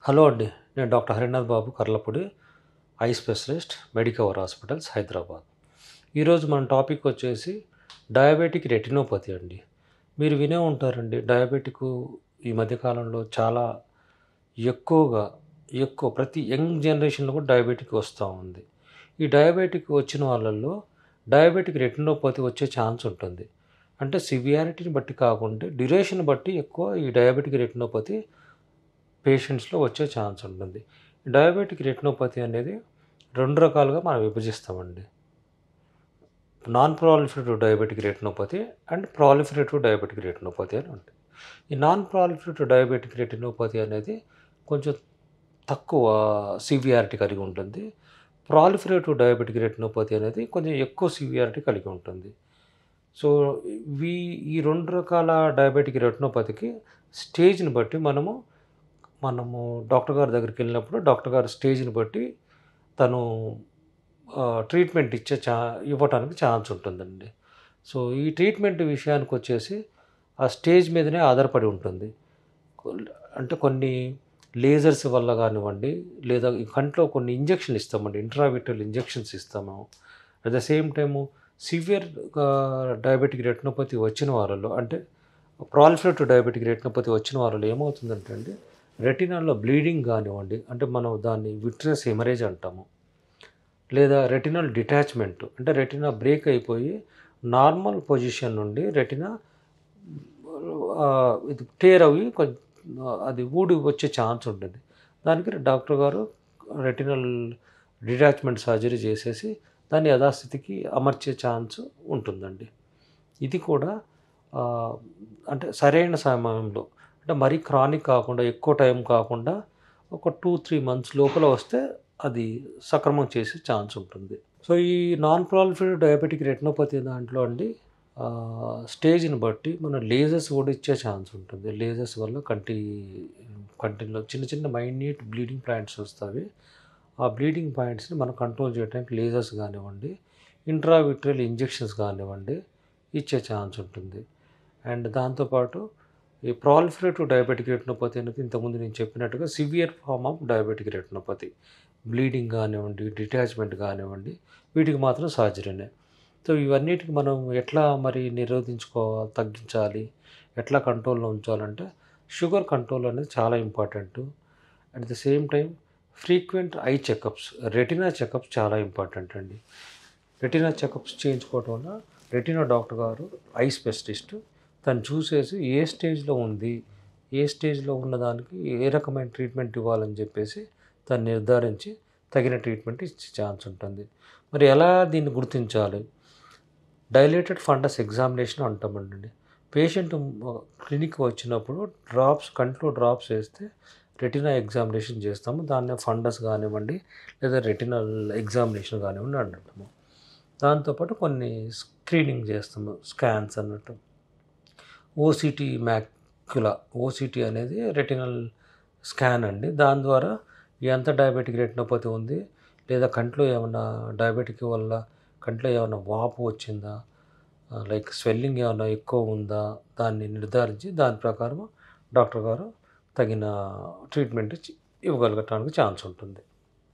Hello అండి. నేను doctor Harinath Babu Karlapudi, eye specialist, Medicover hospitals, Hyderabad. ఈరోజు మన టాపిక్ వచ్చేసి డయాబెటిక్ రెటినోపతి అండి. మీరు వినే ఉంటారండి. ఈ మధ్యకాలంలో చాలా ఎక్కువ ప్రతి యంగ్ జనరేషన్లో కూడా డయాబెటిక్ వస్తూ ఉంది. ఈ డయాబెటిక్ వచ్చిన వాళ్ళల్లో డయాబెటిక్ రెటినోపతి వచ్చే ఛాన్స్ ఉంటుంది. అంటే సివియారిటీని బట్టి కాకుండా డ్యూరేషన్ బట్టి ఎక్కువ ఈ డయాబెటిక్ రెటినోపతి పేషెంట్స్లో వచ్చే ఛాన్స్ ఉంటుంది. డయాబెటిక్ రెటినోపతి అనేది 2 రకాలుగా మనం విభజిస్తామండి. Non proliferative diabetic retinopathy and proliferative diabetic retinopathy అని ఉంటుంది. ఈ నాన్ ప్రాలిఫరేటివ్ డయాబెటిక్ రెటినోపతి అనేది కొంచెం తక్కువ సివియారిటీ కలిగి ఉంటుంది. ప్రాలిఫరేటివ్ డయాబెటిక్ రెటినోపతి అనేది కొంచెం ఎక్కువ సివియారిటీ కలిగి ఉంటుంది. సో ఈ 2 రకాల డయాబెటిక్ రెటినోపతికి స్టేజ్ని బట్టి మనము డాక్టర్ గారి దగ్గరికి వెళ్ళినప్పుడు డాక్టర్ గారి స్టేజ్ని బట్టి తను ట్రీట్మెంట్ ఇవ్వటానికి ఛాన్స్ ఉంటుందండి. సో ఈ ట్రీట్మెంట్ విషయానికి వచ్చేసి ఆ స్టేజ్ మీదనే ఆధారపడి ఉంటుంది. అంటే కొన్ని లేజర్స్ వల్ల కానివ్వండి, లేదా ఈ కంట్లో కొన్ని ఇంజెక్షన్లు ఇస్తామండి, ఇంట్రావిట్రల్ ఇంజెక్షన్స్ ఇస్తాము. At the same time severe diabetic retinopathy వచ్చిన వారిలో, అంటే ప్రాలిఫరేటివ్ డయాబెటిక్ రెటినోపతి వచ్చిన వారిలో ఏమవుతుందంటే అండి, రెటినాల్లో బ్లీడింగ్ కానివ్వండి, అంటే మనం దాన్ని విట్రియస్ హెమరేజ్ అంటాము, లేదా రెటినల్ డిటాచ్మెంట్, అంటే రెటినా బ్రేక్ అయిపోయి నార్మల్ పొజిషన్ నుండి రెటినా ఇది టేర్ అవి అది ఊడి వచ్చే ఛాన్స్ ఉంటుంది. దానికి డాక్టర్ గారు రెటినల్ డిటాచ్మెంట్ సర్జరీ చేసేసి దాన్ని యథాస్థితికి అమర్చే ఛాన్స్ ఉంటుందండి. ఇది కూడా అంటే సరైన సమయంలో, అంటే మరీ క్రానిక్ కాకుండా, ఎక్కువ టైం కాకుండా ఒక 2-3 మంత్స్ లోపల వస్తే అది సక్రమం చేసే ఛాన్స్ ఉంటుంది. సో ఈ నాన్ ప్రాలిఫరేటివ్ డయాబెటిక్ రెటినోపతి దాంట్లో అండి స్టేజ్ని బట్టి మన లేజర్స్ కూడా ఇచ్చే ఛాన్స్ ఉంటుంది. లేజర్స్ వల్ల కంటిలో చిన్న చిన్న మైన్యూట్ బ్లీడింగ్ పాయింట్స్ వస్తాయి. ఆ బ్లీడింగ్ పాయింట్స్ని మనం కంట్రోల్ చేయడానికి లేజర్స్ కానివ్వండి, ఇంట్రావిట్రియల్ ఇంజెక్షన్స్ కానివ్వండి ఇచ్చే ఛాన్స్ ఉంటుంది. అండ్ దాంతోపాటు ఈ ప్రాలిఫరేటివ్ డయాబెటిక్ రెటినోపతి అనేది ఇంతకుముందు నేను చెప్పినట్టుగా severe form of diabetic retinopathy. Bleeding కానివ్వండి, డిటాచ్మెంట్ కానివ్వండి, వీటికి మాత్రం సర్జరీనే. సో ఇవన్నిటికి మనం ఎట్లా మరి తగ్గించాలి, ఎట్లా కంట్రోల్లో ఉంచాలంటే షుగర్ కంట్రోల్ అనేది చాలా important. At the same time frequent I checkups, retina checkups చాలా ఇంపార్టెంట్ అండి. రెటినా చెకప్స్ చేయించుకోవటం వల్ల రెటినా డాక్టర్ గారు, ఐ స్పెషలిస్ట్, తను చూసేసి ఏ స్టేజ్లో ఉంది, ఏ స్టేజ్లో ఉన్నదానికి ఏ రకమైన ట్రీట్మెంట్ ఇవ్వాలని చెప్పేసి తను నిర్ధారించి తగిన ట్రీట్మెంట్ ఇచ్చే ఛాన్స్ ఉంటుంది. మరి ఎలా దీన్ని గుర్తించాలి? డైలేటెడ్ ఫండస్ ఎగ్జామినేషన్ అంటామండి. పేషెంట్ క్లినిక్ వచ్చినప్పుడు కంట్లో డ్రాప్స్ వేస్తే రెటినా ఎగ్జామినేషన్ చేస్తాము. దాన్ని ఫండస్ కానివ్వండి, లేదా రెటినల్ ఎగ్జామినేషన్ కానివ్వండి అంటాము. దాంతోపాటు కొన్ని స్క్రీనింగ్ చేస్తాము, స్కాన్స్ అన్నట్టు. ఓసిటీ అనేది రెటినల్ స్కాన్ అండి. దాని ద్వారా ఎంత డయాబెటిక్ రెటినోపతి ఉంది, లేదా కంట్లో ఏమైనా డయాబెటిక్ వల్ల కంట్లో ఏమైనా వాపు వచ్చిందా, లైక్ స్వెల్లింగ్ ఏమైనా ఎక్కువ ఉందా, దాన్ని నిర్ధారించి దాని ప్రకారం డాక్టర్ గారు తగిన ట్రీట్మెంట్ ఇవ్వగలగటానికి ఛాన్స్ ఉంటుంది.